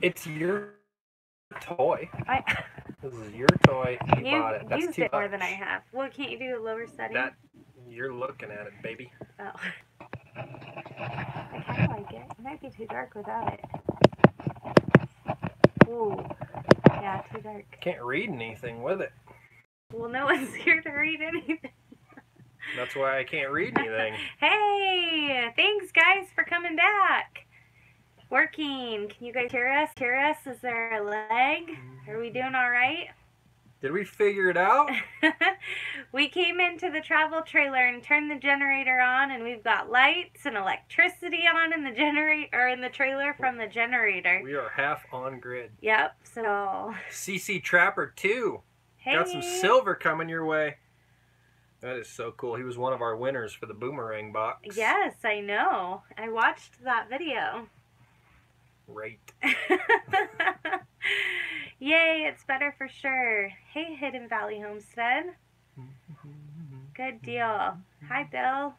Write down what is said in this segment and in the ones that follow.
It's your toy. This is your toy. You bought it. That's used too it more much. than I have. Well, can't you do a lower setting? That you're looking at it, baby. Oh. I kind of like it. It might be too dark without it. Ooh. Yeah, too dark. Can't read anything with it. Well, no one's here to read anything. That's why I can't read anything. Hey! Thanks, guys, for coming back. Working. Can you guys hear us? Is there a lag? Are we doing all right? Did we figure it out? We came into the travel trailer and turned the generator on, and we've got lights and electricity on in the trailer from the generator. We are half on grid. Yep. So. CC Trapper 2. Hey. Got some silver coming your way. That is so cool. He was one of our winners for the boomerang box. Yes, I know. I watched that video. Right. Yay, it's better for sure. Hey, Hidden Valley Homestead. Good deal. Hi, Bill.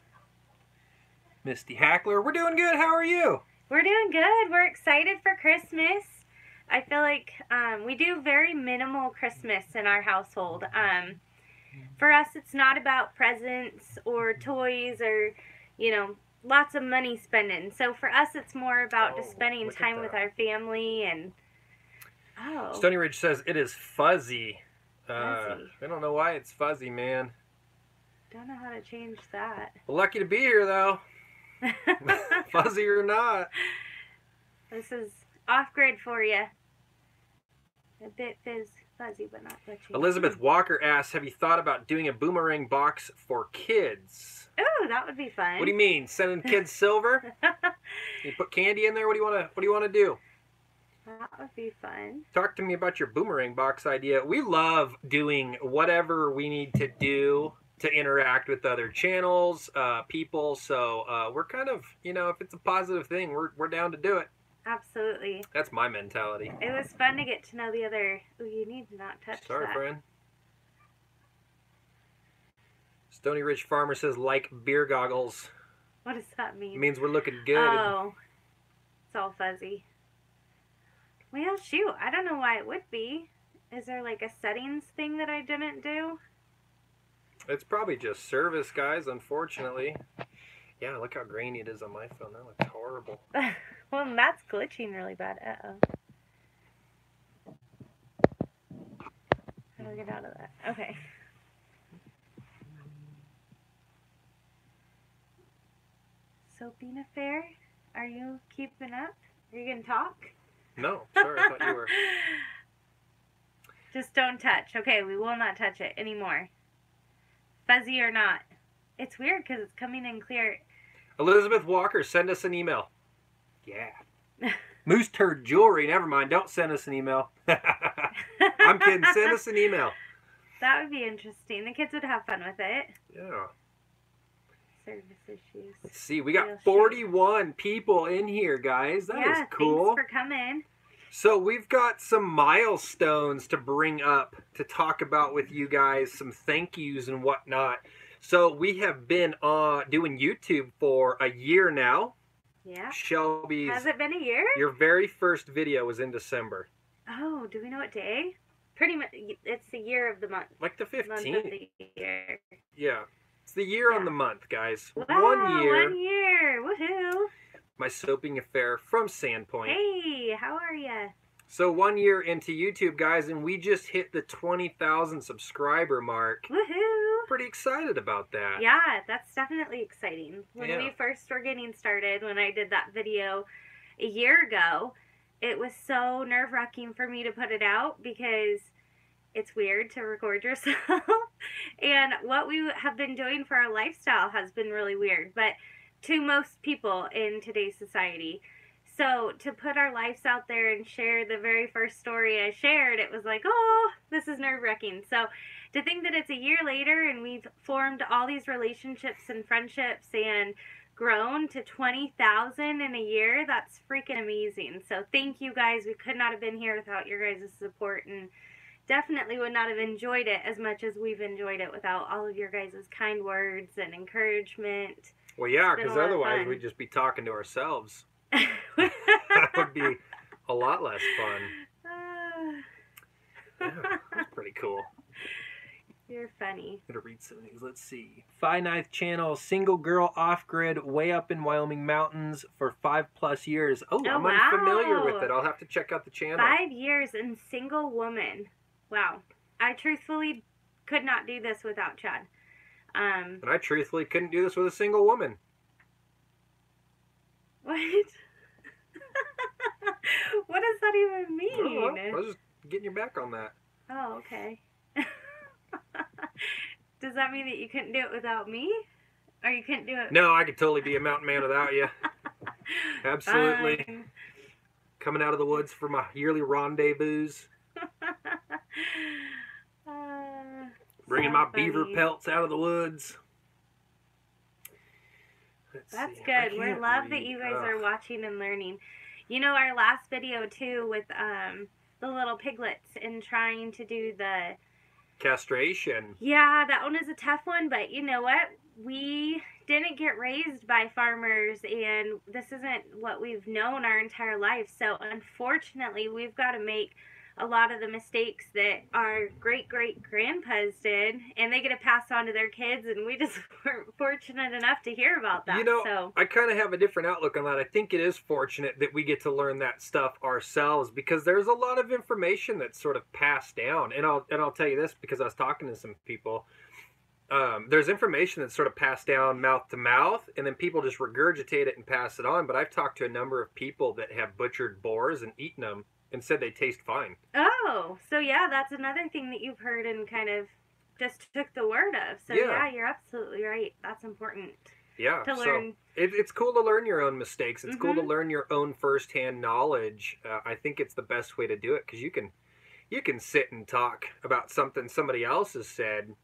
Misty Hackler, we're doing good. How are you? We're doing good. We're excited for Christmas. I feel like we do very minimal Christmas in our household. For us, it's not about presents or toys or, you know, lots of money spending. So for us, it's more about just spending time with our family and... Oh. Stony Ridge says it is fuzzy. Fuzzy. I don't know why it's fuzzy, man. Don't know how to change that. Well, lucky to be here, though. Fuzzy or not. This is off-grid for you. A bit fuzzy, but not glitchy. Elizabeth Walker asks, have you thought about doing a boomerang box for kids? Oh, that would be fun. What do you mean? Sending kids silver? You put candy in there? What do you want to do? That would be fun. Talk to me about your boomerang box idea. We love doing whatever we need to do to interact with other channels, people. So we're kind of, you know, if it's a positive thing, we're down to do it. Absolutely. That's my mentality. It was fun to get to know the other. Oh, you need to not touch Sorry, that. friend. Stony Ridge Farmer says, like beer goggles. What does that mean? It means we're looking good. Oh, it's all fuzzy. Well, shoot, I don't know why it would be. Is there like a settings thing that I didn't do? It's probably just service, guys, unfortunately. Yeah, look how grainy it is on my phone. That looks horrible. Well, that's glitching really bad. Uh-oh. How do I get out of that? Okay. Soaping Affair, are you keeping up? Are you going to talk? No, sorry, I thought you were. Just don't touch. Okay, we will not touch it anymore. Fuzzy or not. It's weird because it's coming in clear. Elizabeth Walker, send us an email. Yeah. Moose Turd Jewelry, never mind. Don't send us an email. I'm kidding. Send us an email. That would be interesting. The kids would have fun with it. Yeah. Service issues. Let's see. We got 41 people in here, guys. That is cool. Thanks for coming. So we've got some milestones to bring up to talk about with you guys, some thank yous and whatnot. So we have been doing YouTube for a year now. Yeah. Shelby's. Has it been a year? Your very first video was in December. Oh, do we know what day? Pretty much, it's the year of the month. Like the 15th. Month of the year. Yeah. It's the year on the month, guys. Wow, 1 year. 1 year. Woohoo. My soaping affair from Sandpoint. Hey, how are ya? So 1 year into YouTube, guys, and we just hit the 20,000 subscriber mark. Woohoo! Pretty excited about that. Yeah, that's definitely exciting. When we first were getting started, when I did that video a year ago, it was so nerve-wracking for me to put it out because it's weird to record yourself. And what we have been doing for our lifestyle has been really weird, but to most people in today's society. So to put our lives out there and share the very first story I shared, it was like, oh, this is nerve-wracking. So to think that it's a year later and we've formed all these relationships and friendships and grown to 20,000 in a year, that's freaking amazing. So thank you guys. We could not have been here without your guys' support, and definitely would not have enjoyed it as much as we've enjoyed it without all of your guys' kind words and encouragement. Well, yeah, because otherwise we'd just be talking to ourselves. That would be A lot less fun. Yeah, that's pretty cool. You're funny. I'm gonna read some of these. Let's see. 5/9 channel, single girl off-grid, way up in Wyoming mountains for 5+ years. Oh, I'm unfamiliar with it. I'll have to check out the channel. 5 years and single woman. Wow. I truthfully could not do this without Chad. And I truthfully couldn't do this with a single woman. What? What does that even mean? I was just getting your back on that. Oh, okay. Does that mean that you couldn't do it without me? Or you couldn't do it? No, I could totally be a mountain man without you. Absolutely. Fine. Coming out of the woods for my yearly rendezvous. Bringing my beaver pelts out of the woods. That's good. We love that you guys are watching and learning. You know, our last video too with the little piglets and trying to do the castration. Yeah, that one is a tough one, but you know what? We didn't get raised by farmers, and this isn't what we've known our entire life. So unfortunately, we've got to make a lot of the mistakes that our great-great-grandpas did, and they get to pass on to their kids, and we just weren't fortunate enough to hear about that. You know, I kind of have a different outlook on that. I think it is fortunate that we get to learn that stuff ourselves, because there's a lot of information that's sort of passed down. And I'll tell you this, because I was talking to some people. There's information that's sort of passed down mouth to mouth, and then people just regurgitate it and pass it on. But I've talked to a number of people that have butchered boars and eaten them, and said they taste fine. Oh, so yeah, that's another thing that you've heard and kind of just took the word of. So yeah, you're absolutely right. That's important. Yeah, to learn. So it's cool to learn your own mistakes. It's cool to learn your own firsthand knowledge. I think it's the best way to do it, because you can sit and talk about something somebody else has said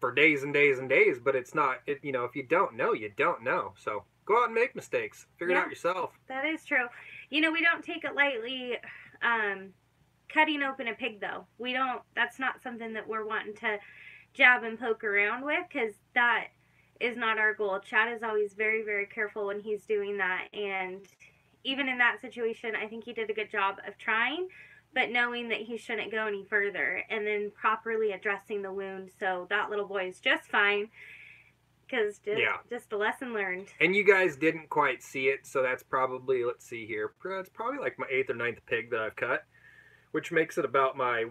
for days and days and days, but it's not. You know, if you don't know, you don't know. So go out and make mistakes. Figure it out yourself. That is true. You know, we don't take it lightly. Cutting open a pig, though, that's not something that we're wanting to jab and poke around with, because that is not our goal. Chad is always very, very careful when he's doing that, and even in that situation, I think he did a good job of trying, but knowing that he shouldn't go any further, and then properly addressing the wound, so that little boy is just fine. Because just a lesson learned. And you guys didn't quite see it, so that's probably, let's see here, it's probably like my 8th or 9th pig that I've cut, which makes it about my,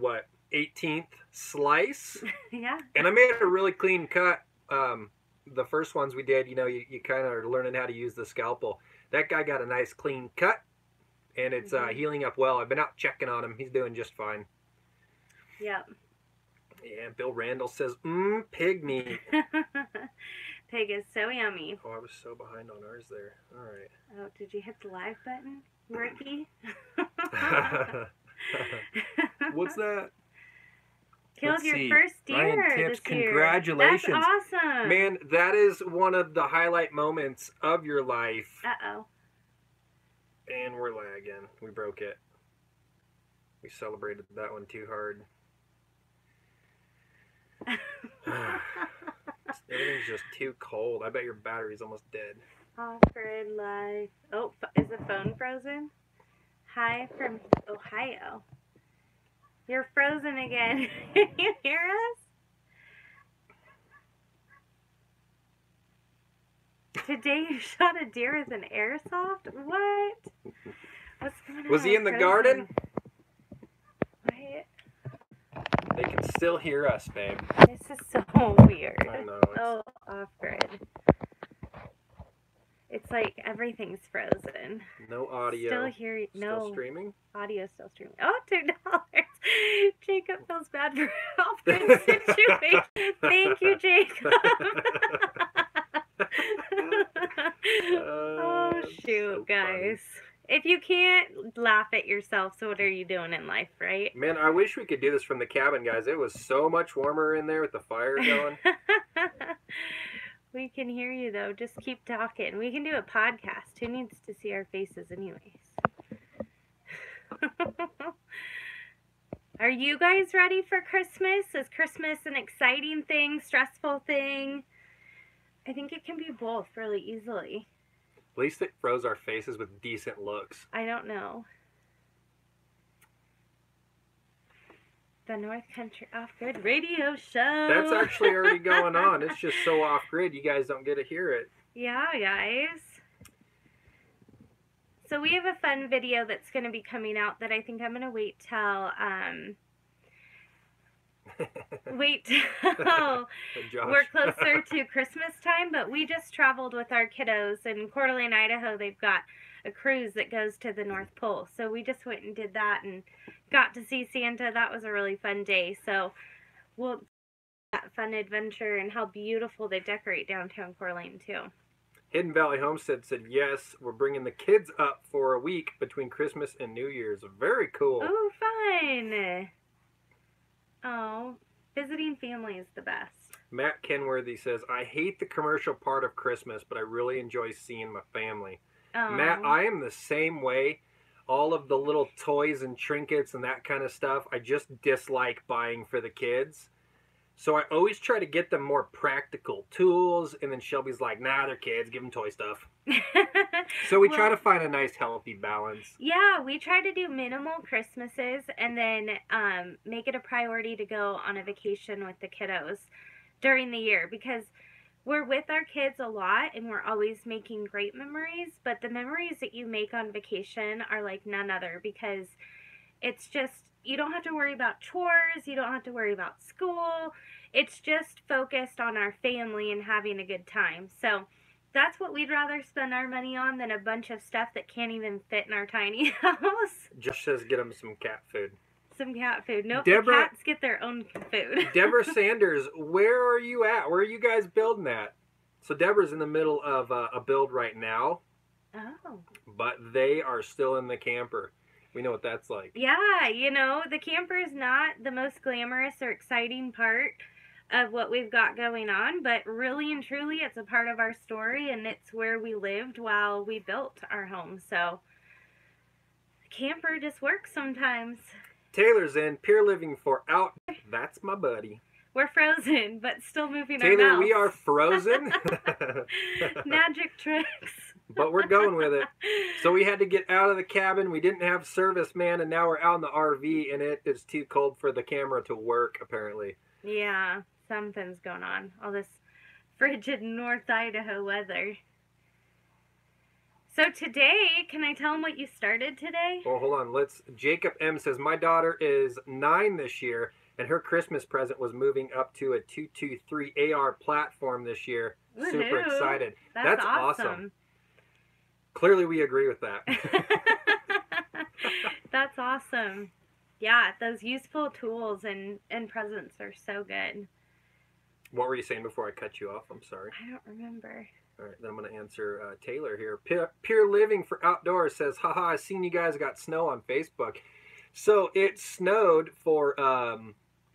18th slice? Yeah. And I made a really clean cut. The first ones we did, you know, you kind of are learning how to use the scalpel. That guy got a nice clean cut, and it's healing up well. I've been out checking on him. He's doing just fine. Yep. Yeah, Bill Randall says, pig meat. Pig is so yummy. Oh, I was so behind on ours there. All right. Oh, did you hit the live button, Ricky? What's that? Killed your first deer Ryan Tips, this year. Congratulations. That's awesome. Man, that is one of the highlight moments of your life. Uh-oh. And we're lagging. We broke it. We celebrated that one too hard. Everything's just too cold. I bet your battery's almost dead. Off-grid live. Oh, is the phone frozen? Hi from Ohio. You're frozen again. Can you hear us? Today you shot a deer with an airsoft? What? What's going on? Was he in the garden? What? They can still hear us, babe. This is so weird. I know. Oh, off-grid. It's like everything's frozen. No audio. Still hear Still streaming? Audio still streaming. Oh, $2. Jacob feels bad for off-grid situation. Thank you, Jacob. Oh, shoot, so guys. If you can't laugh at yourself, so what are you doing in life, right? Man, I wish we could do this from the cabin, guys. It was so much warmer in there with the fire going. We can hear you, though. Just keep talking. We can do a podcast. Who needs to see our faces anyways? Are you guys ready for Christmas? Is Christmas an exciting thing, stressful thing? I think it can be both really easily. At least it froze our faces with decent looks. I don't know. The North Country Off-Grid radio show. That's actually already going on. It's just so off-grid, you guys don't get to hear it. Yeah, guys. So we have a fun video that's going to be coming out that I think I'm going to wait till we're closer to Christmas time. But we just traveled with our kiddos in Coeur d'Alene, Idaho. They've got a cruise that goes to the North Pole. So we just went and did that and got to see Santa. That was a really fun day. So we'll that fun adventure and how beautiful they decorate downtown Coeur d'Alene too. Hidden Valley Homestead said, yes, we're bringing the kids up for a week between Christmas and New Year's. Very cool. Oh, fun. Oh, visiting family is the best. Matt Kenworthy says, I hate the commercial part of Christmas, but I really enjoy seeing my family. Oh. Matt, I am the same way. All of the little toys and trinkets and that kind of stuff, I just dislike buying for the kids. So I always try to get them more practical tools, and then Shelby's like, nah, they're kids, give them toy stuff. So we try to find a nice, healthy balance. Yeah, we try to do minimal Christmases and then make it a priority to go on a vacation with the kiddos during the year, because we're with our kids a lot and we're always making great memories, but the memories that you make on vacation are like none other, because it's just, you don't have to worry about chores, you don't have to worry about school. It's just focused on our family and having a good time. So that's what we'd rather spend our money on than a bunch of stuff that can't even fit in our tiny house. Josh says get them some cat food. Some cat food. Nope, Deborah, the cats get their own food. Deborah Sanders, where are you at? Where are you guys building at? So Deborah's in the middle of a build right now. Oh. But they are still in the camper. We know what that's like. Yeah, you know, the camper is not the most glamorous or exciting part of what we've got going on, but really and truly it's a part of our story, and it's where we lived while we built our home. So camper just works sometimes. Taylor's in Peer Living for Out. That's my buddy. We're frozen, but still moving Taylor, our mouths. we are frozen. Magic tricks. But we're going with it. So we had to get out of the cabin. We didn't have service, man, and now we're out in the RV, and it is too cold for the camera to work, apparently. Yeah, something's going on. All this frigid North Idaho weather. So today, can I tell them what you started today? Well, hold on. Jacob M says, my daughter is 9 this year, and her Christmas present was moving up to a 223 AR platform this year. Woohoo. Super excited. That's awesome. Clearly, we agree with that. That's awesome. Yeah, those useful tools and presents are so good. What were you saying before I cut you off? I'm sorry. I don't remember. All right, then I'm going to answer Taylor here. Peer Living for Outdoors says, haha, I seen you guys got snow on Facebook. So it snowed for,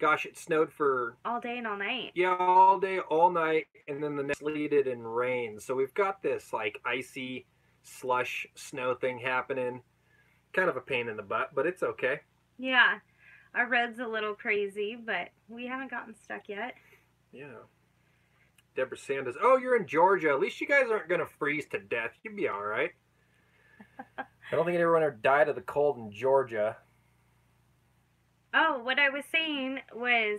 it snowed for... all day and all night. Yeah, all day, all night, and then the next sleeted and rained. So we've got this, like, icy slush snow thing happening. Kind of a pain in the butt, but it's okay. Yeah, our road's a little crazy, but we haven't gotten stuck yet. Yeah. Deborah Sanders, oh, you're in Georgia. At least you guys aren't going to freeze to death. You'll be all right. I don't think anyone ever died of the cold in Georgia. Oh, what I was saying was,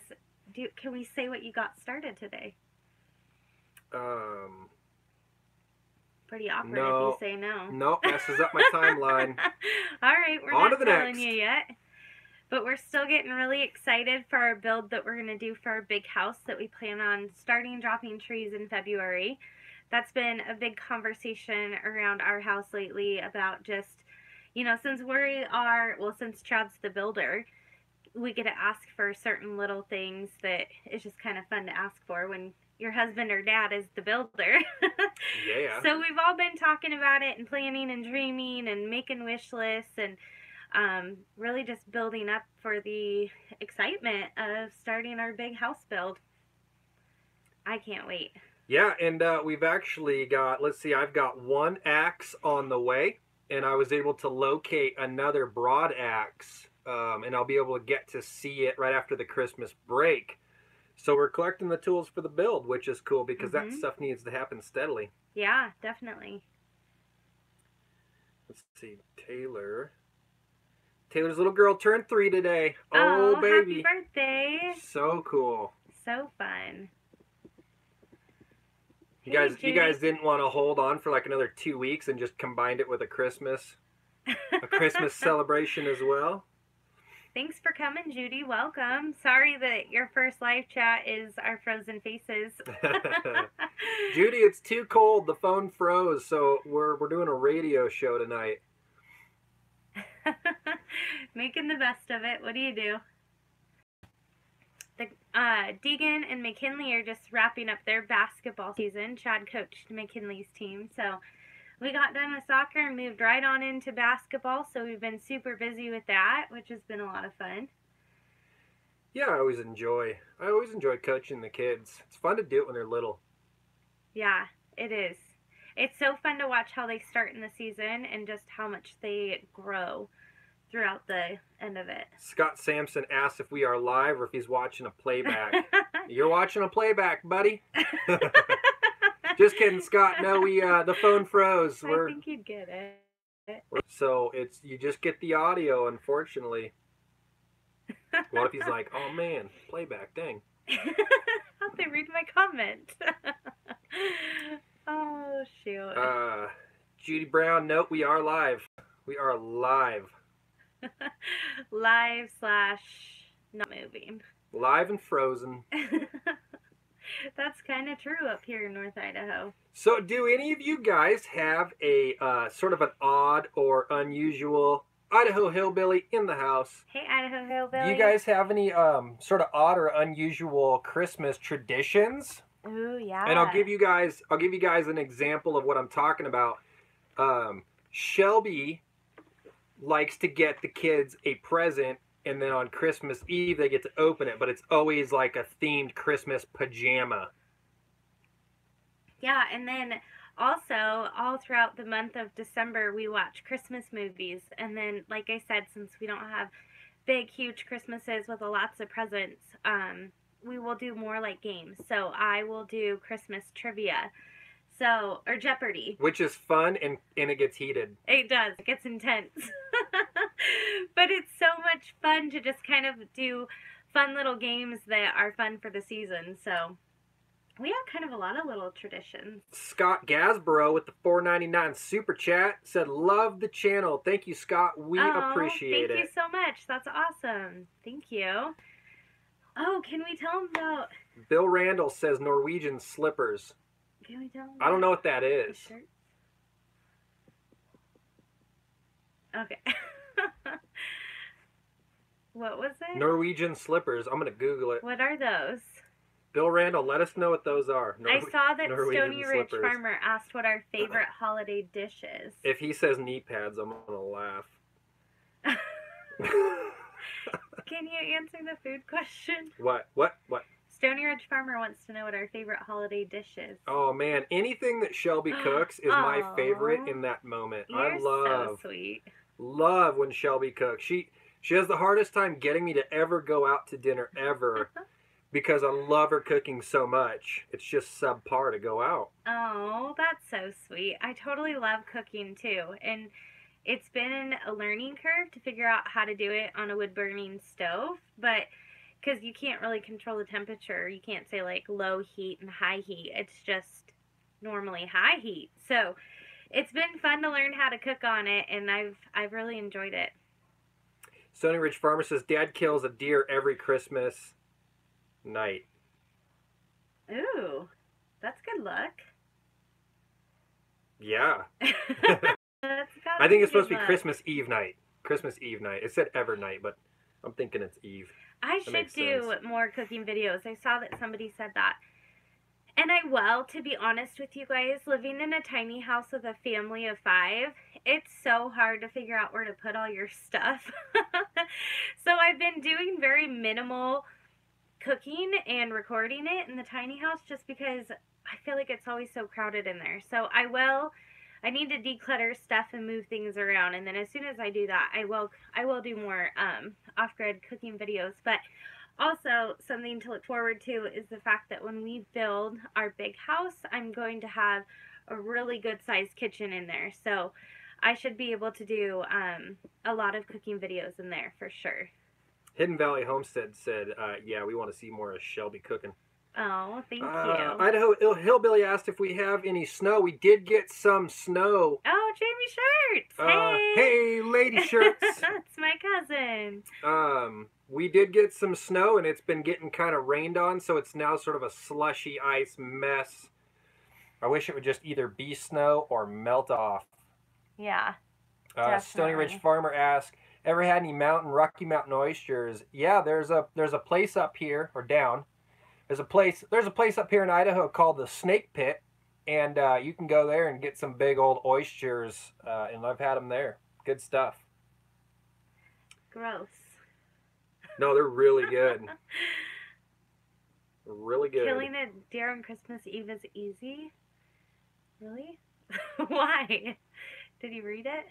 can we say what you got started today? Pretty awkward if you say no. Nope, messes up my timeline. All right, we're On not to the telling next. you yet. But we're still getting really excited for our build that we're going to do for our big house that we plan on starting dropping trees in February. That's been a big conversation around our house lately about just, you know, since Chad's the builder, we get to ask for certain little things that it's just kind of fun to ask for when your husband or dad is the builder. Yeah. So we've all been talking about it and planning and dreaming and making wish lists and really just building up for the excitement of starting our big house build. I can't wait. Yeah, and we've actually got, I've got one axe on the way, and I was able to locate another broad axe, and I'll be able to get to see it right after the Christmas break. So we're collecting the tools for the build, which is cool because that stuff needs to happen steadily. Yeah, definitely. Let's see, Taylor. Taylor's little girl turned 3 today. Oh, baby. Happy birthday. So cool. So fun. You guys didn't want to hold on for like another 2 weeks and just combined it with a Christmas celebration as well? Thanks for coming, Judy. Welcome. Sorry that your first live chat is our frozen faces. Judy, it's too cold. The phone froze, so we're doing a radio show tonight. Making the best of it. What do you do? The Deegan and McKinley are just wrapping up their basketball season. Chad coached McKinley's team, so we got done with soccer and moved right on into basketball. So we've been super busy with that, which has been a lot of fun. Yeah, I always enjoy coaching the kids. It's fun to do it when they're little. Yeah, it is. It's so fun to watch how they start in the season and just how much they grow throughout the end of it. Scott Sampson asked if we are live or if he's watching a playback. You're watching a playback, buddy. Just kidding, Scott. No, the phone froze. I think you'd get it. So you just get the audio, unfortunately. What if he's like, oh man, playback, dang. How'd they read my comment? Oh, shoot. Judy Brown, nope, we are live. We are live. Live / not moving. Live and frozen. That's kind of true up here in North Idaho. So do any of you guys have a sort of an odd or unusual Idaho hillbilly in the house? Hey, Idaho hillbilly. Do you guys have any sort of odd or unusual Christmas traditions? Ooh, yeah. And I'll give you guys an example of what I'm talking about. Shelby likes to get the kids a present, and then on Christmas Eve they get to open it, but it's always like a themed Christmas pajama. Yeah, and then also all throughout the month of December we watch Christmas movies, and then like I said, since we don't have big huge Christmases with lots of presents, we will do more like games. So I will do Christmas trivia. So, or Jeopardy. Which is fun, and it gets heated. It does. It gets intense. But it's so much fun to just kind of do fun little games that are fun for the season. So, we have kind of a lot of little traditions. Scott Gasborough with the $4.99 super chat said, love the channel. Thank you, Scott. We appreciate it. Thank you so much. That's awesome. Thank you. Oh, can we tell them about... Bill Randall says Norwegian slippers. Can we tell them I don't know what that is. Okay. What was it? Norwegian slippers. I'm going to Google it. What are those? Bill Randall, let us know what those are. I saw that Norwegian Stony Ridge slippers. Farmer asked what our favorite holiday dish is. If he says knee pads, I'm going to laugh. Can you answer the food question? What? Stony Ridge Farmer wants to know what our favorite holiday dish is. Oh man, anything that Shelby cooks is my favorite in that moment. You're so sweet. Love when Shelby cooks. She has the hardest time getting me to ever go out to dinner ever because I love her cooking so much. It's just subpar to go out. Oh, that's so sweet. I totally love cooking too. And it's been a learning curve to figure out how to do it on a wood-burning stove, but because you can't really control the temperature. You can't say like low heat and high heat. It's just normally high heat. So it's been fun to learn how to cook on it, and I've really enjoyed it. Stony Ridge Farmer says Dad kills a deer every Christmas night. Ooh, that's good luck. Yeah. That's I think it's supposed to be Christmas Eve night. Christmas Eve night. It said ever night, but I'm thinking it's Eve. I should do more cooking videos. I saw that somebody said that. And to be honest with you guys, living in a tiny house with a family of 5, it's so hard to figure out where to put all your stuff. So I've been doing very minimal cooking and recording it in the tiny house just because I feel like it's always so crowded in there. So I need to declutter stuff and move things around, and then as soon as I do that, I will do more off-grid cooking videos. But also, something to look forward to is the fact that when we build our big house, I'm going to have a really good sized kitchen in there. So I should be able to do a lot of cooking videos in there for sure. Hidden Valley Homestead said, yeah, we want to see more of Shelby cooking. Oh, thank you. Idaho Hillbilly asked if we have any snow. We did get some snow. Oh, Jamie Shirts. Hey. Hey, Lady Shirts. That's my cousin. We did get some snow, and it's been getting kind of rained on, so it's now sort of a slushy ice mess. I wish it would just either be snow or melt off. Yeah. Stony Ridge Farmer asked, ever had any Rocky Mountain oysters? Yeah, there's a place up here, or down. There's a place up here in Idaho called the Snake Pit, and you can go there and get some big old oysters, and I've had them there. Good stuff. Gross. No, they're really good. Really good. Killing a deer on Christmas Eve is easy? Really? Why? Did you read it?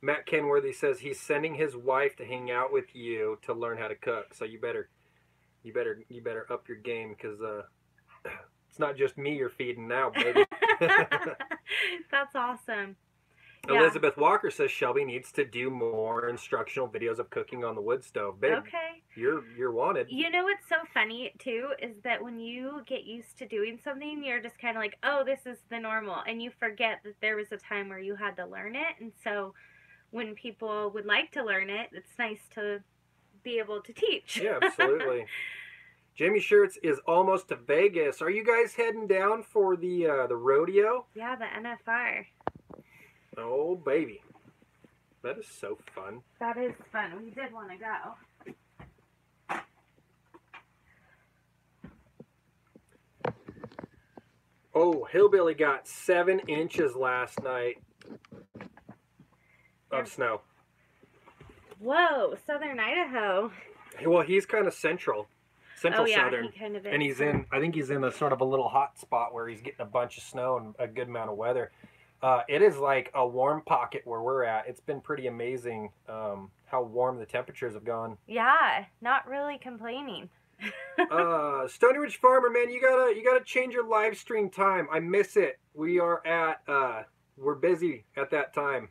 Matt Kenworthy says he's sending his wife to hang out with you to learn how to cook. So you better up your game, because it's not just me you're feeding now, baby. That's awesome. Elizabeth Walker says Shelby needs to do more instructional videos of cooking on the wood stove. Babe, okay. You're wanted. You know what's so funny too is that when you get used to doing something, you're just kind of like, oh, this is the normal, and you forget that there was a time where you had to learn it. And so when people would like to learn it, it's nice to be able to teach. Yeah, absolutely. Jamie Shirts is almost to Vegas. Are you guys heading down for the rodeo? Yeah, the NFR. Oh, baby. That is so fun. That is fun. We did want to go. Oh, Hillbilly got 7 inches last night of snow. Whoa, Southern Idaho. Well, he's kind of central oh, yeah, southern. He kind of is. And I think he's in a sort of a little hot spot where he's getting a bunch of snow and a good amount of weather. It is like a warm pocket where we're at. It's been pretty amazing how warm the temperatures have gone. Yeah, not really complaining. Stony Ridge Farmer, man, you gotta change your live stream time. I miss it. We're busy at that time.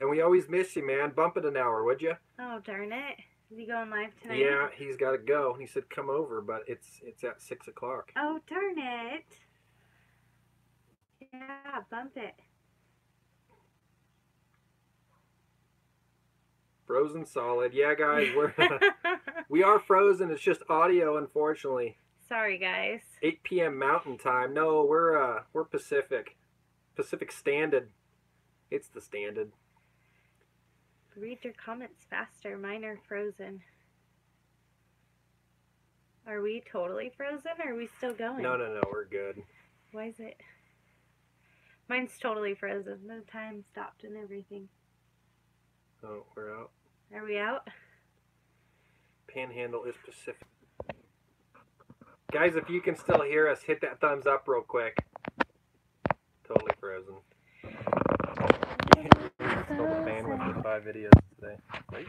And we always miss you, man. Bump it an hour, would you? Oh, darn it. Is he going live tonight? Yeah, he's got to go. He said come over, but it's at 6 o'clock. Oh, darn it. Yeah, bump it. Frozen solid. Yeah, guys, we are frozen. It's just audio, unfortunately. Sorry, guys. 8 p.m. Mountain Time. No, we're Pacific. Pacific Standard. It's the standard. Read your comments faster. Mine are frozen. Are we totally frozen, or are we still going? No, we're good. Why is it? Mine's totally frozen. The time stopped and everything. Oh, we're out. Are we out? Panhandle is Pacific. Guys, if you can still hear us, hit that thumbs up real quick. Totally frozen. Still the bandwidth for 5 videos today. Right?